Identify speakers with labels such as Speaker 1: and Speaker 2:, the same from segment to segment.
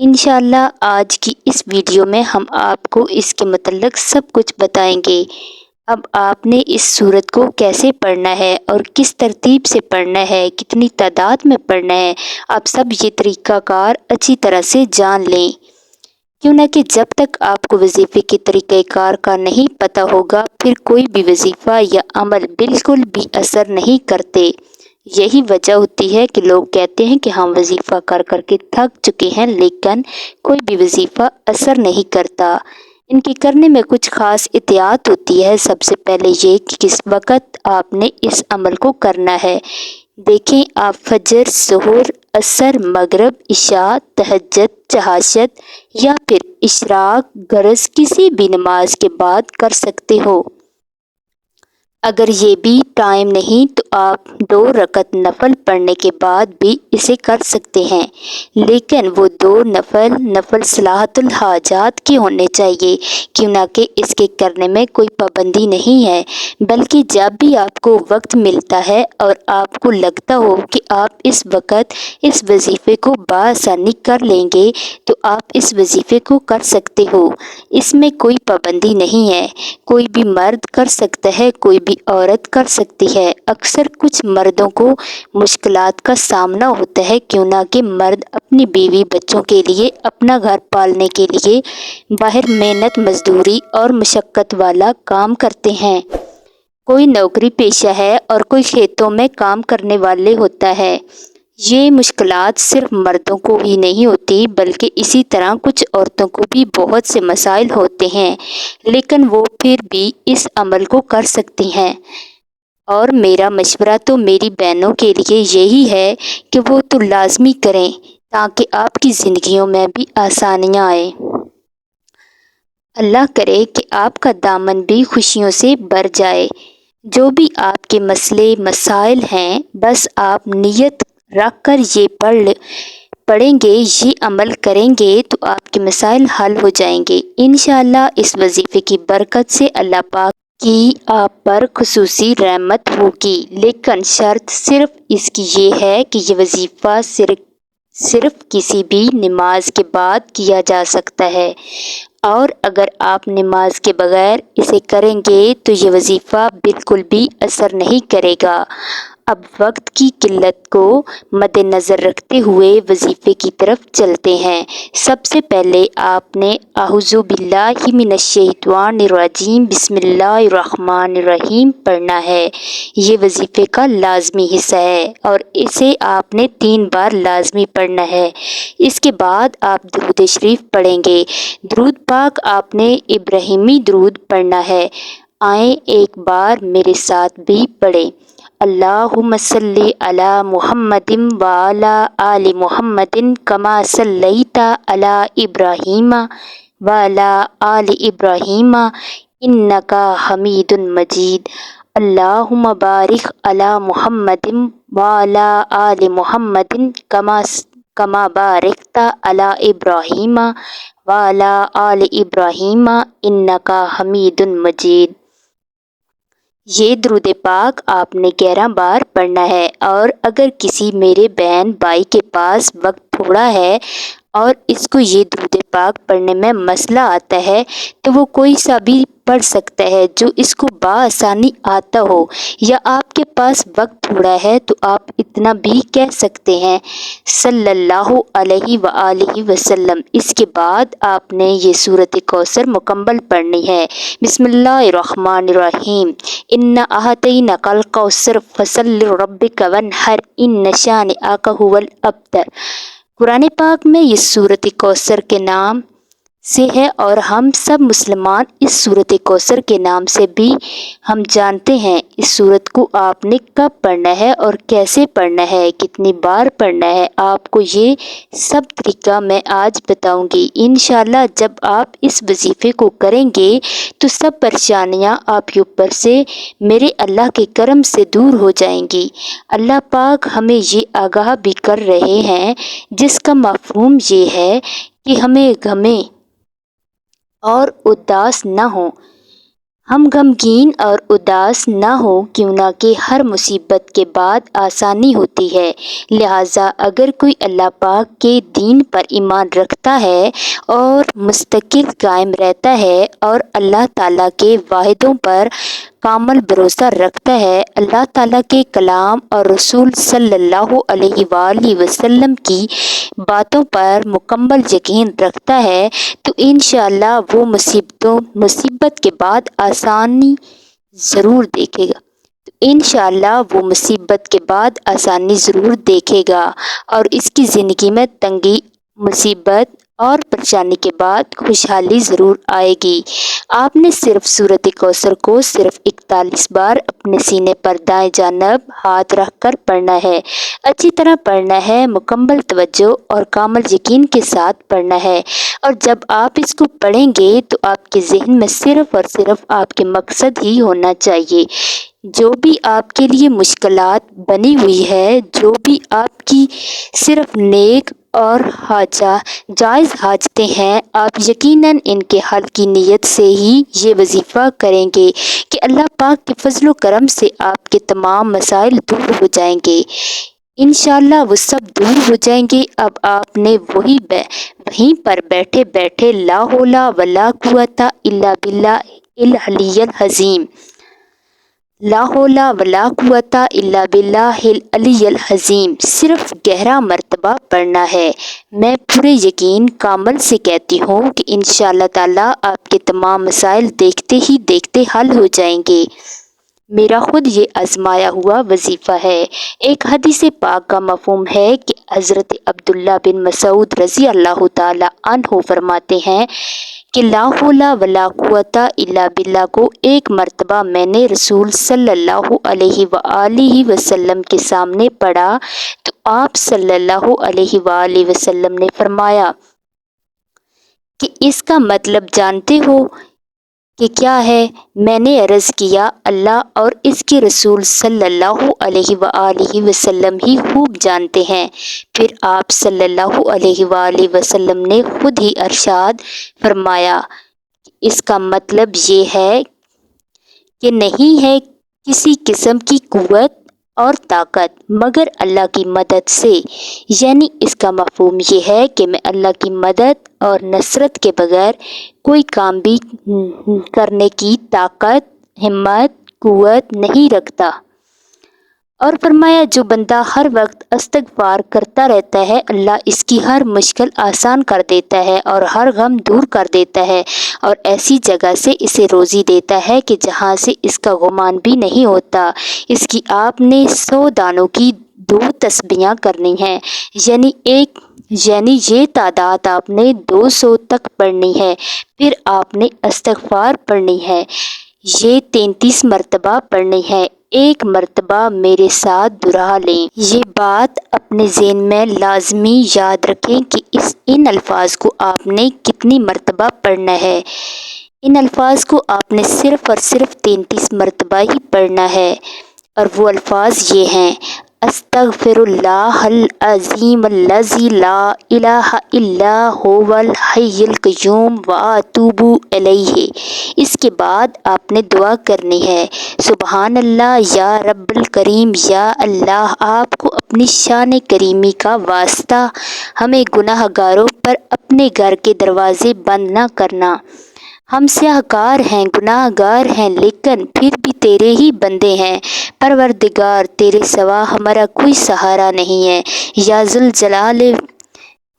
Speaker 1: انشاءاللہ آج کی اس ویڈیو میں ہم آپ کو اس کے متعلق سب کچھ بتائیں گے۔ اب آپ نے اس سورت کو کیسے پڑھنا ہے اور کس ترتیب سے پڑھنا ہے، کتنی تعداد میں پڑھنا ہے، آپ سب یہ طریقہ کار اچھی طرح سے جان لیں، کیوں نہ کہ جب تک آپ کو وظیفے کے طریقہ کار کا نہیں پتہ ہوگا پھر کوئی بھی وظیفہ یا عمل بالکل بھی اثر نہیں کرتے۔ یہی وجہ ہوتی ہے کہ لوگ کہتے ہیں کہ ہم وظیفہ کر کر کے تھک چکے ہیں لیکن کوئی بھی وظیفہ اثر نہیں کرتا۔ ان کے کرنے میں کچھ خاص احتیاط ہوتی ہے۔ سب سے پہلے یہ کہ کس وقت آپ نے اس عمل کو کرنا ہے۔ دیکھیں، آپ فجر، ظہر، عصر، مغرب، عشاء، تہجد، چہاشت یا پھر اشراق غرض کسی بھی نماز کے بعد کر سکتے ہو۔ اگر یہ بھی ٹائم نہیں تو آپ 2 رکعت نفل پڑھنے کے بعد بھی اسے کر سکتے ہیں، لیکن وہ 2 نفل صلاۃ الحاجات کے ہونے چاہیے، کیوں نہ کہ اس کے کرنے میں کوئی پابندی نہیں ہے، بلکہ جب بھی آپ کو وقت ملتا ہے اور آپ کو لگتا ہو کہ آپ اس وقت اس وظیفے کو بآسانی کر لیں گے تو آپ اس وظیفے کو کر سکتے ہو۔ اس میں کوئی پابندی نہیں ہے، کوئی بھی مرد کر سکتا ہے، کوئی بھی عورت کر سکتی ہے۔ اکثر کچھ مردوں کو مشکلات کا سامنا ہوتا ہے، کیوں نہ کہ مرد اپنی بیوی بچوں کے لیے، اپنا گھر پالنے کے لیے باہر محنت مزدوری اور مشقت والا کام کرتے ہیں۔ کوئی نوکری پیشہ ہے اور کوئی کھیتوں میں کام کرنے والے ہوتا ہے۔ یہ مشکلات صرف مردوں کو ہی نہیں ہوتی بلکہ اسی طرح کچھ عورتوں کو بھی بہت سے مسائل ہوتے ہیں، لیکن وہ پھر بھی اس عمل کو کر سکتی ہیں۔ اور میرا مشورہ تو میری بہنوں کے لیے یہی ہے کہ وہ تو لازمی کریں تاکہ آپ کی زندگیوں میں بھی آسانیاں آئیں۔ اللہ کرے کہ آپ کا دامن بھی خوشیوں سے بھر جائے۔ جو بھی آپ کے مسئلے مسائل ہیں، بس آپ نیت رکھ کر یہ پڑھیں گے، یہ عمل کریں گے تو آپ کے مسائل حل ہو جائیں گے۔ انشاءاللہ اس وظیفے کی برکت سے اللہ پاک کی آپ پر خصوصی رحمت ہوگی، لیکن شرط صرف اس کی یہ ہے کہ یہ وظیفہ صرف کسی بھی نماز کے بعد کیا جا سکتا ہے، اور اگر آپ نماز کے بغیر اسے کریں گے تو یہ وظیفہ بالکل بھی اثر نہیں کرے گا۔ اب وقت کی قلت کو مد نظر رکھتے ہوئے وظیفے کی طرف چلتے ہیں۔ سب سے پہلے آپ نے اعوذ باللہ من الشیطان الرجیم بسم اللہ الرحمن الرحیم پڑھنا ہے۔ یہ وظیفے کا لازمی حصہ ہے اور اسے آپ نے 3 بار لازمی پڑھنا ہے۔ اس کے بعد آپ درود شریف پڑھیں گے۔ درود پاک آپ نے ابراہیمی درود پڑھنا ہے۔ آئیں ایک بار میرے ساتھ بھی پڑھیں۔ اللہم صلی علی محمد وعلی آل محمد کما صلیت علی ابراہیم وعلی آل ابراہیم انک حمید مجید۔ اللہم بارک علی محمد وعلی آل محمد کما بارکت علی ابراہیم وعلی آل ابراہیم انک حمید مجید۔ یہ درود پاک آپ نے 11 بار پڑھنا ہے، اور اگر کسی میرے بہن بھائی کے پاس وقت تھوڑا ہے اور اس کو یہ درود پاک پڑھنے میں مسئلہ آتا ہے تو وہ کوئی سا بھی پڑھ سکتا ہے جو اس کو بآسانی آتا ہو، یا آپ کے پاس وقت تھوڑا ہے تو آپ اتنا بھی کہہ سکتے ہیں صلی اللہ علیہ وآلہ وسلم۔ اس کے بعد آپ نے یہ سورۃ کوثر مکمل پڑھنی ہے۔ بسم اللہ الرحمن الرحیم۔ انا اعطیناک الکوثر فصلی لربک وانحر ان شانئک ھو الابتر۔ قرآن پاک میں یہ سورۃ کوثر کے نام سے ہے، اور ہم سب مسلمان اس سورۃ کوثر کے نام سے بھی ہم جانتے ہیں۔ اس سورت کو آپ نے کب پڑھنا ہے اور کیسے پڑھنا ہے، کتنی بار پڑھنا ہے، آپ کو یہ سب طریقہ میں آج بتاؤں گی۔ انشاءاللہ جب آپ اس وظیفے کو کریں گے تو سب پریشانیاں آپ کے اوپر سے میرے اللہ کے کرم سے دور ہو جائیں گی۔ اللہ پاک ہمیں یہ آگاہ بھی کر رہے ہیں، جس کا مفہوم یہ ہے کہ ہمیں غمیں اور اداس نہ ہوں، ہم غمگین اور اداس نہ ہو، کیوں نہ کہ ہر مصیبت کے بعد آسانی ہوتی ہے۔ لہٰذا اگر کوئی اللہ پاک کے دین پر ایمان رکھتا ہے اور مستقل قائم رہتا ہے اور اللہ تعالیٰ کے وعدوں پر کامل بھروسہ رکھتا ہے، اللہ تعالیٰ کے کلام اور رسول صلی اللہ علیہ وآلہ وسلم کی باتوں پر مکمل یقین رکھتا ہے، تو انشاءاللہ وہ مصیبت کے بعد آسانی ضرور دیکھے گا اور اس کی زندگی میں تنگی، مصیبت اور پریشانی کے بعد خوشحالی ضرور آئے گی۔ آپ نے صرف سورۃ کوثر کو صرف 41 بار اپنے سینے پر دائیں جانب ہاتھ رکھ کر پڑھنا ہے، اچھی طرح پڑھنا ہے، مکمل توجہ اور کامل یقین کے ساتھ پڑھنا ہے، اور جب آپ اس کو پڑھیں گے تو آپ کے ذہن میں صرف اور صرف آپ کے مقصد ہی ہونا چاہیے۔ جو بھی آپ کے لیے مشکلات بنی ہوئی ہے، جو بھی آپ کی صرف نیک اور جائز حاجتیں ہیں، آپ یقیناً ان کے حل کی نیت سے ہی یہ وظیفہ کریں گے کہ اللہ پاک کے فضل و کرم سے آپ کے تمام مسائل دور ہو جائیں گے۔ انشاءاللہ وہ سب دور ہو جائیں گے۔ اب آپ نے وہیں پر بیٹھے بیٹھے لا حول ولا قوت الا باللہ العلی العظیم، لا حول ولا قوت الا باللہ العلی العظیم صرف گہرا مرتبہ پڑھنا ہے۔ میں پورے یقین کامل سے کہتی ہوں کہ انشاءاللہ تعالیٰ آپ کے تمام مسائل دیکھتے ہی دیکھتے حل ہو جائیں گے۔ میرا خود یہ آزمایا ہوا وظیفہ ہے۔ ایک حدیث پاک کا مفہوم ہے کہ حضرت عبداللہ بن مسعود رضی اللہ تعالیٰ عنہ فرماتے ہیں کہ لا حول ولا قوت الا باللہ کو ایک مرتبہ میں نے رسول صلی اللہ علیہ وآلہ وسلم کے سامنے پڑھا تو آپ صلی اللہ علیہ وآلہ وسلم نے فرمایا کہ اس کا مطلب جانتے ہو کہ کیا ہے؟ میں نے عرض کیا اللہ اور اس کے رسول صلی اللہ علیہ وآلہ وسلم ہی خوب جانتے ہیں۔ پھر آپ صلی اللہ علیہ وآلہ وسلم نے خود ہی ارشاد فرمایا کہ اس کا مطلب یہ ہے کہ نہیں ہے کسی قسم کی قوت اور طاقت مگر اللہ کی مدد سے، یعنی اس کا مفہوم یہ ہے کہ میں اللہ کی مدد اور نصرت کے بغیر کوئی کام بھی کرنے کی طاقت، ہمت، قوت نہیں رکھتا۔ اور فرمایا جو بندہ ہر وقت استغفار کرتا رہتا ہے، اللہ اس کی ہر مشکل آسان کر دیتا ہے اور ہر غم دور کر دیتا ہے، اور ایسی جگہ سے اسے روزی دیتا ہے کہ جہاں سے اس کا گمان بھی نہیں ہوتا۔ اس کی آپ نے 100 دانوں کی 2 تسبیحاں کرنی ہیں، یعنی یہ تعداد آپ نے 200 تک پڑھنی ہے۔ پھر آپ نے استغفار پڑھنی ہے، یہ 33 مرتبہ پڑھنی ہے۔ ایک مرتبہ میرے ساتھ دہرا لیں۔ یہ بات اپنے ذہن میں لازمی یاد رکھیں کہ ان الفاظ کو آپ نے کتنی مرتبہ پڑھنا ہے۔ ان الفاظ کو آپ نے صرف اور صرف 33 مرتبہ ہی پڑھنا ہے، اور وہ الفاظ یہ ہیں: استغفر اللہ العظیم الذی لا الہ الا هو الحی القیوم واتوب الیہ۔ اس کے بعد آپ نے دعا کرنی ہے: سبحان اللہ یا رب الکریم، یا اللہ آپ کو اپنی شان کریمی کا واسطہ ہمیں گناہ گاروں پر اپنے گھر کے دروازے بند نہ کرنا۔ ہم سیاہ کار ہیں، گناہ گار ہیں، لیکن پھر بھی تیرے ہی بندے ہیں۔ پروردگار تیرے سوا ہمارا کوئی سہارا نہیں ہے۔ یا ذوالجلال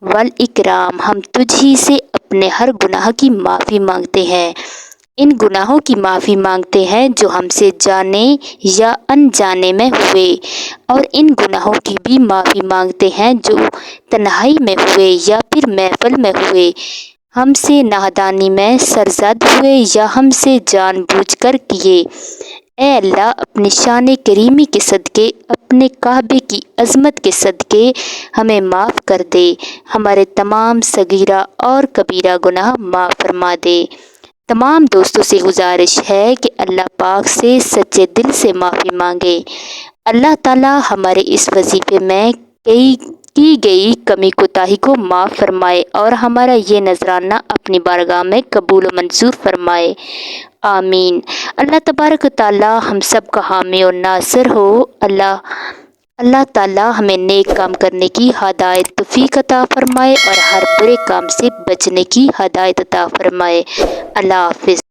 Speaker 1: والاکرام، ہم تجھ ہی سے اپنے ہر گناہ کی معافی مانگتے ہیں۔ ان گناہوں کی معافی مانگتے ہیں جو ہم سے جانے یا انجانے میں ہوئے، اور ان گناہوں کی بھی معافی مانگتے ہیں جو تنہائی میں ہوئے یا پھر محفل میں ہوئے، ہم سے نادانی میں سرزد ہوئے یا ہم سے جان بوجھ کر کیے۔ اے اللہ اپنی شان کریمی کے صدقے، اپنے کعبے کی عظمت کے صدقے ہمیں معاف کر دے، ہمارے تمام صغیرہ اور کبیرہ گناہ معاف فرما دے۔ تمام دوستوں سے گزارش ہے کہ اللہ پاک سے سچے دل سے معافی مانگے۔ اللہ تعالیٰ ہمارے اس وظیفے میں کی گئی کمی کوتاہی کو معاف فرمائے اور ہمارا یہ نذرانہ اپنی بارگاہ میں قبول و منظور فرمائے۔ آمین۔ اللہ تبارک و تعالیٰ ہم سب کا حامی اور ناصر ہو۔ اللہ تعالیٰ ہمیں نیک کام کرنے کی ہدایت توفیق عطا فرمائے اور ہر برے کام سے بچنے کی ہدایت عطا فرمائے۔ اللہ حافظ۔